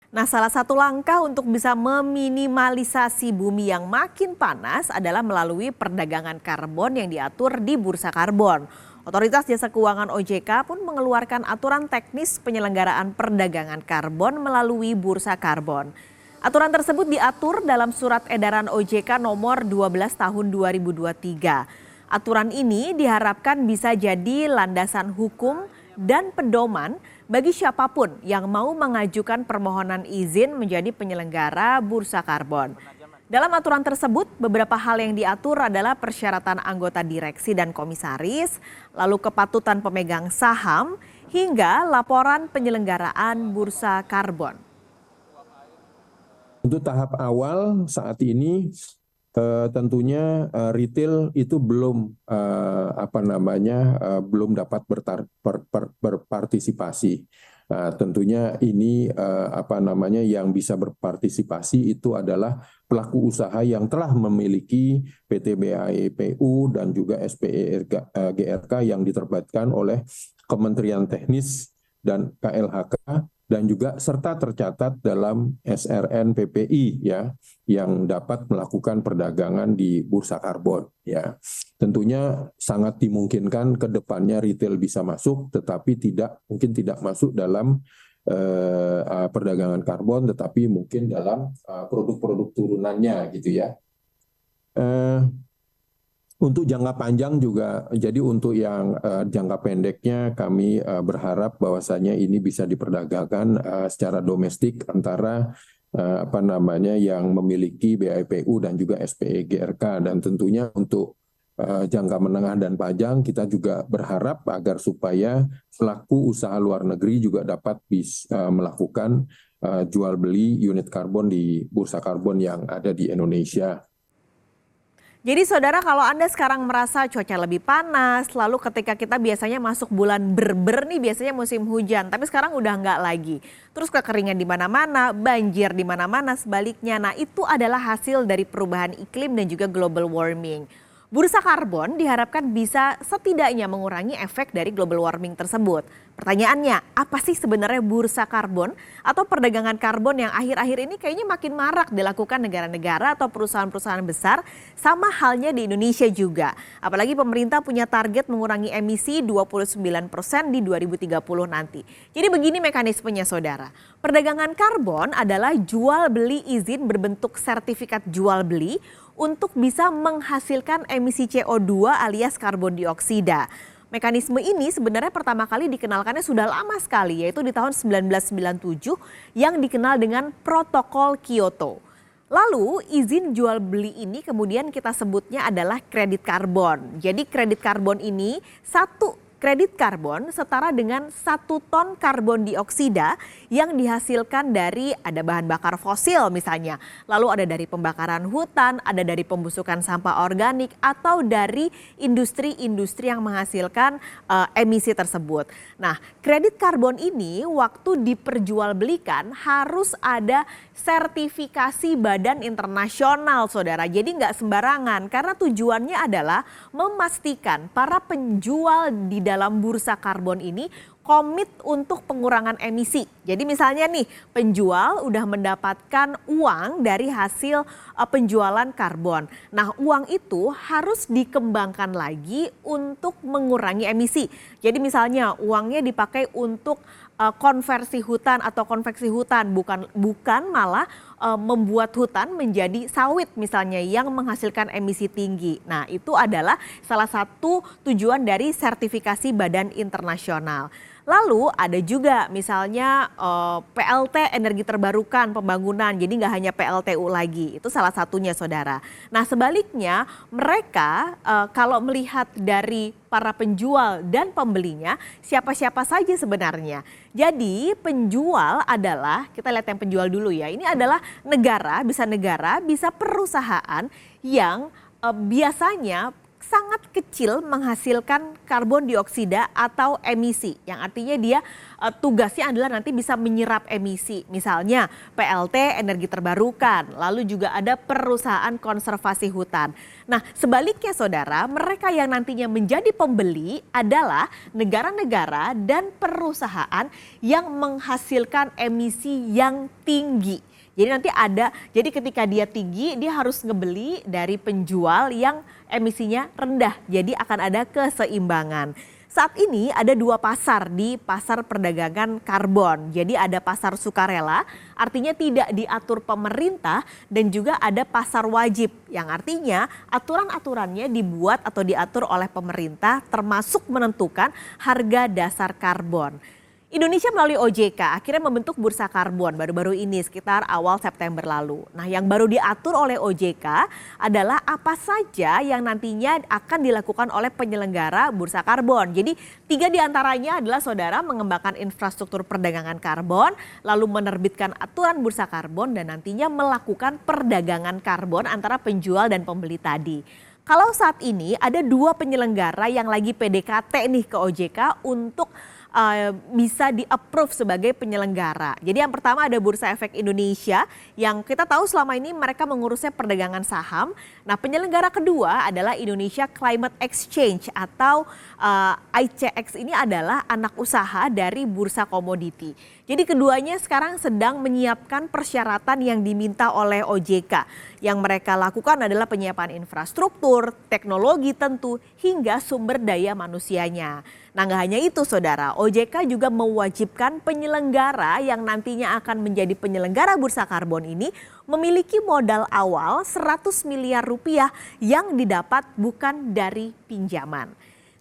Nah, salah satu langkah untuk bisa meminimalisasi bumi yang makin panas adalah melalui perdagangan karbon yang diatur di Bursa Karbon. Otoritas Jasa Keuangan OJK pun mengeluarkan aturan teknis penyelenggaraan perdagangan karbon melalui Bursa Karbon. Aturan tersebut diatur dalam Surat Edaran OJK nomor 12 tahun 2023. Aturan ini diharapkan bisa jadi landasan hukum dan pedoman bagi siapapun yang mau mengajukan permohonan izin menjadi penyelenggara bursa karbon. Dalam aturan tersebut, beberapa hal yang diatur adalah persyaratan anggota direksi dan komisaris, lalu kepatutan pemegang saham, hingga laporan penyelenggaraan bursa karbon. Untuk tahap awal saat ini tentunya retail itu belum belum dapat berpartisipasi. Tentunya ini yang bisa berpartisipasi itu adalah pelaku usaha yang telah memiliki PT BAEPU dan juga SPE GRK yang diterbitkan oleh Kementerian Teknis dan KLHK dan juga serta tercatat dalam SRN PPI ya yang dapat melakukan perdagangan di bursa karbon ya. Tentunya sangat dimungkinkan ke depannya retail bisa masuk tetapi mungkin tidak masuk dalam perdagangan karbon tetapi mungkin dalam produk-produk turunannya gitu ya. Untuk jangka panjang juga, jadi untuk yang jangka pendeknya kami berharap bahwasanya ini bisa diperdagangkan secara domestik antara yang memiliki BAEPU dan juga SPE GRK dan tentunya untuk jangka menengah dan panjang kita juga berharap agar supaya pelaku usaha luar negeri juga dapat melakukan jual beli unit karbon di bursa karbon yang ada di Indonesia. Jadi saudara, kalau Anda sekarang merasa cuaca lebih panas, lalu ketika kita biasanya masuk bulan Berber nih biasanya musim hujan, tapi sekarang udah nggak lagi. Terus kekeringan di mana-mana, banjir di mana-mana sebaliknya. Nah, itu adalah hasil dari perubahan iklim dan juga global warming. Bursa karbon diharapkan bisa setidaknya mengurangi efek dari global warming tersebut. Pertanyaannya, apa sih sebenarnya bursa karbon atau perdagangan karbon yang akhir-akhir ini kayaknya makin marak dilakukan negara-negara atau perusahaan-perusahaan besar, sama halnya di Indonesia juga. Apalagi pemerintah punya target mengurangi emisi 29% di 2030 nanti. Jadi begini mekanismenya saudara. Perdagangan karbon adalah jual beli izin berbentuk sertifikat jual beli untuk bisa menghasilkan emisi CO2 alias karbon dioksida. Mekanisme ini sebenarnya pertama kali dikenalkannya sudah lama sekali, yaitu di tahun 1997 yang dikenal dengan Protokol Kyoto. Lalu izin jual beli ini kemudian kita sebutnya adalah kredit karbon. Jadi kredit karbon ini satu kredit karbon setara dengan 1 ton karbon dioksida yang dihasilkan dari ada bahan bakar fosil misalnya. Lalu ada dari pembakaran hutan, ada dari pembusukan sampah organik atau dari industri-industri yang menghasilkan emisi tersebut. Nah, kredit karbon ini waktu diperjualbelikan harus ada sertifikasi badan internasional saudara. Jadi nggak sembarangan karena tujuannya adalah memastikan para penjual di dalam bursa karbon ini komit untuk pengurangan emisi. Jadi misalnya nih penjual udah mendapatkan uang dari hasil penjualan karbon. Nah uang itu harus dikembangkan lagi untuk mengurangi emisi. Jadi misalnya uangnya dipakai untuk konversi hutan atau konveksi hutan bukan malah membuat hutan menjadi sawit misalnya yang menghasilkan emisi tinggi. Nah, itu adalah salah satu tujuan dari sertifikasi badan internasional. Lalu ada juga misalnya PLT energi terbarukan pembangunan, jadi nggak hanya PLTU lagi, itu salah satunya saudara. Nah sebaliknya mereka kalau melihat dari para penjual dan pembelinya siapa-siapa saja sebenarnya. Jadi penjual adalah, kita lihat yang penjual dulu ya, ini adalah negara, bisa perusahaan yang biasanya sangat kecil menghasilkan karbon dioksida atau emisi, yang artinya dia tugasnya adalah nanti bisa menyerap emisi, misalnya PLT energi terbarukan, lalu juga ada perusahaan konservasi hutan. Nah, sebaliknya saudara, mereka yang nantinya menjadi pembeli adalah negara-negara dan perusahaan yang menghasilkan emisi yang tinggi. Jadi nanti jadi ketika dia tinggi, dia harus ngebeli dari penjual yang emisinya rendah. Jadi akan ada keseimbangan. Saat ini ada 2 pasar di pasar perdagangan karbon. Jadi ada pasar sukarela, artinya tidak diatur pemerintah, dan juga ada pasar wajib, yang artinya aturan-aturannya dibuat atau diatur oleh pemerintah, termasuk menentukan harga dasar karbon. Indonesia melalui OJK akhirnya membentuk bursa karbon baru-baru ini sekitar awal September lalu. Nah, yang baru diatur oleh OJK adalah apa saja yang nantinya akan dilakukan oleh penyelenggara bursa karbon. Jadi 3 diantaranya adalah saudara mengembangkan infrastruktur perdagangan karbon, lalu menerbitkan aturan bursa karbon, dan nantinya melakukan perdagangan karbon antara penjual dan pembeli tadi. Kalau saat ini ada 2 penyelenggara yang lagi PDKT nih ke OJK untuk bisa di-approve sebagai penyelenggara. Jadi yang pertama ada Bursa Efek Indonesia yang kita tahu selama ini mereka mengurusnya perdagangan saham. Nah, penyelenggara kedua adalah Indonesia Climate Exchange atau ICX, ini adalah anak usaha dari bursa komoditi. Jadi keduanya sekarang sedang menyiapkan persyaratan yang diminta oleh OJK. Yang mereka lakukan adalah penyiapan infrastruktur, teknologi tentu, hingga sumber daya manusianya. Nah, nggak hanya itu saudara, OJK juga mewajibkan penyelenggara yang nantinya akan menjadi penyelenggara bursa karbon ini memiliki modal awal 100 miliar rupiah yang didapat bukan dari pinjaman.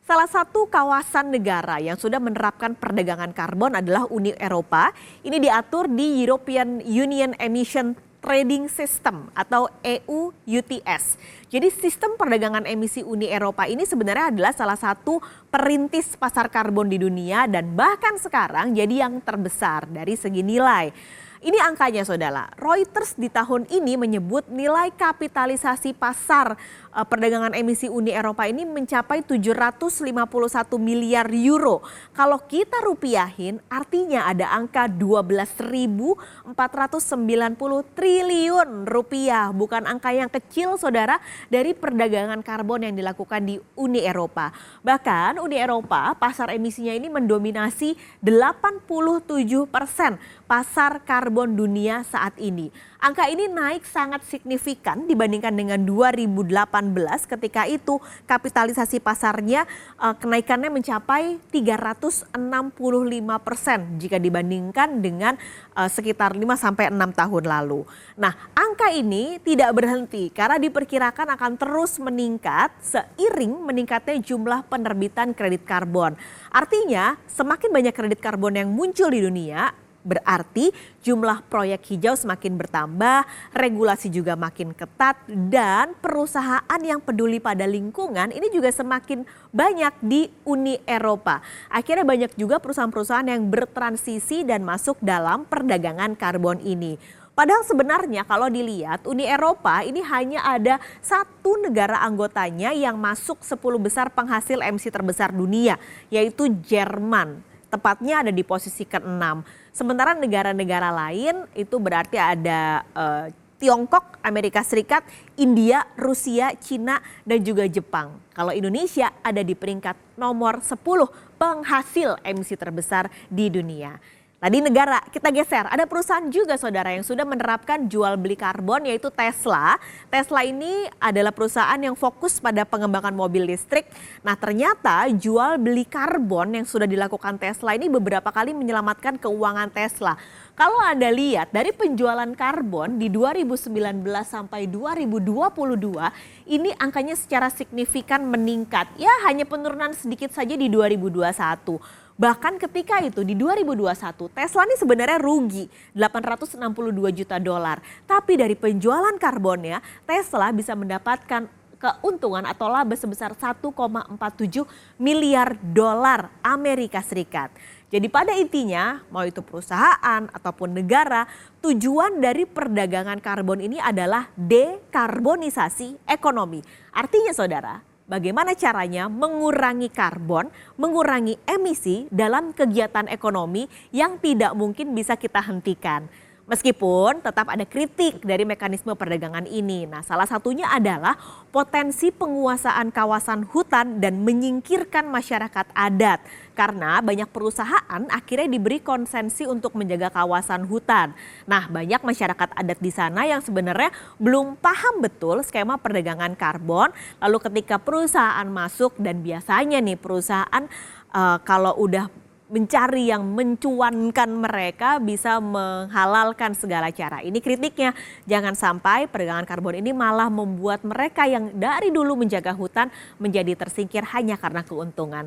Salah satu kawasan negara yang sudah menerapkan perdagangan karbon adalah Uni Eropa. Ini diatur di European Union Emission Trading System atau EU UTS. Jadi sistem perdagangan emisi Uni Eropa ini sebenarnya adalah salah satu perintis pasar karbon di dunia dan bahkan sekarang jadi yang terbesar dari segi nilai. Ini angkanya saudara, Reuters di tahun ini menyebut nilai kapitalisasi pasar perdagangan emisi Uni Eropa ini mencapai 751 miliar euro. Kalau kita rupiahin artinya ada angka 12.490 triliun rupiah. Bukan angka yang kecil saudara dari perdagangan karbon yang dilakukan di Uni Eropa. Bahkan Uni Eropa pasar emisinya ini mendominasi 87% pasar karbon dunia saat ini. Angka ini naik sangat signifikan dibandingkan dengan 2018 ketika itu kapitalisasi pasarnya kenaikannya mencapai 365% jika dibandingkan dengan sekitar 5-6 tahun lalu. Nah, angka ini tidak berhenti karena diperkirakan akan terus meningkat seiring meningkatnya jumlah penerbitan kredit karbon. Artinya semakin banyak kredit karbon yang muncul di dunia, berarti jumlah proyek hijau semakin bertambah, regulasi juga makin ketat, dan perusahaan yang peduli pada lingkungan ini juga semakin banyak di Uni Eropa. Akhirnya banyak juga perusahaan-perusahaan yang bertransisi dan masuk dalam perdagangan karbon ini. Padahal sebenarnya kalau dilihat Uni Eropa ini hanya ada 1 negara anggotanya yang masuk 10 besar penghasil emisi terbesar dunia, yaitu Jerman. Tepatnya ada di posisi ke-6. Sementara negara-negara lain itu berarti ada Tiongkok, Amerika Serikat, India, Rusia, Cina, dan juga Jepang. Kalau Indonesia ada di peringkat nomor 10 penghasil emisi terbesar di dunia. Tadi negara, kita geser. Ada perusahaan juga saudara yang sudah menerapkan jual beli karbon yaitu Tesla. Tesla ini adalah perusahaan yang fokus pada pengembangan mobil listrik. Nah, ternyata jual beli karbon yang sudah dilakukan Tesla ini beberapa kali menyelamatkan keuangan Tesla. Kalau Anda lihat dari penjualan karbon di 2019 sampai 2022, ini angkanya secara signifikan meningkat. Ya, hanya penurunan sedikit saja di 2021. Bahkan ketika itu di 2021 Tesla ini sebenarnya rugi 862 juta dolar. Tapi dari penjualan karbonnya Tesla bisa mendapatkan keuntungan atau laba sebesar 1,47 miliar dolar Amerika Serikat. Jadi pada intinya mau itu perusahaan ataupun negara, tujuan dari perdagangan karbon ini adalah dekarbonisasi ekonomi. Artinya saudara, bagaimana caranya mengurangi karbon, mengurangi emisi dalam kegiatan ekonomi yang tidak mungkin bisa kita hentikan. Meskipun tetap ada kritik dari mekanisme perdagangan ini. Nah, salah satunya adalah potensi penguasaan kawasan hutan dan menyingkirkan masyarakat adat. Karena banyak perusahaan akhirnya diberi konsensi untuk menjaga kawasan hutan. Nah, banyak masyarakat adat di sana yang sebenarnya belum paham betul skema perdagangan karbon. Lalu ketika perusahaan masuk, dan biasanya nih perusahaan kalau udah mencari yang mencuankan mereka bisa menghalalkan segala cara. Ini kritiknya, jangan sampai perdagangan karbon ini malah membuat mereka yang dari dulu menjaga hutan menjadi tersingkir hanya karena keuntungan.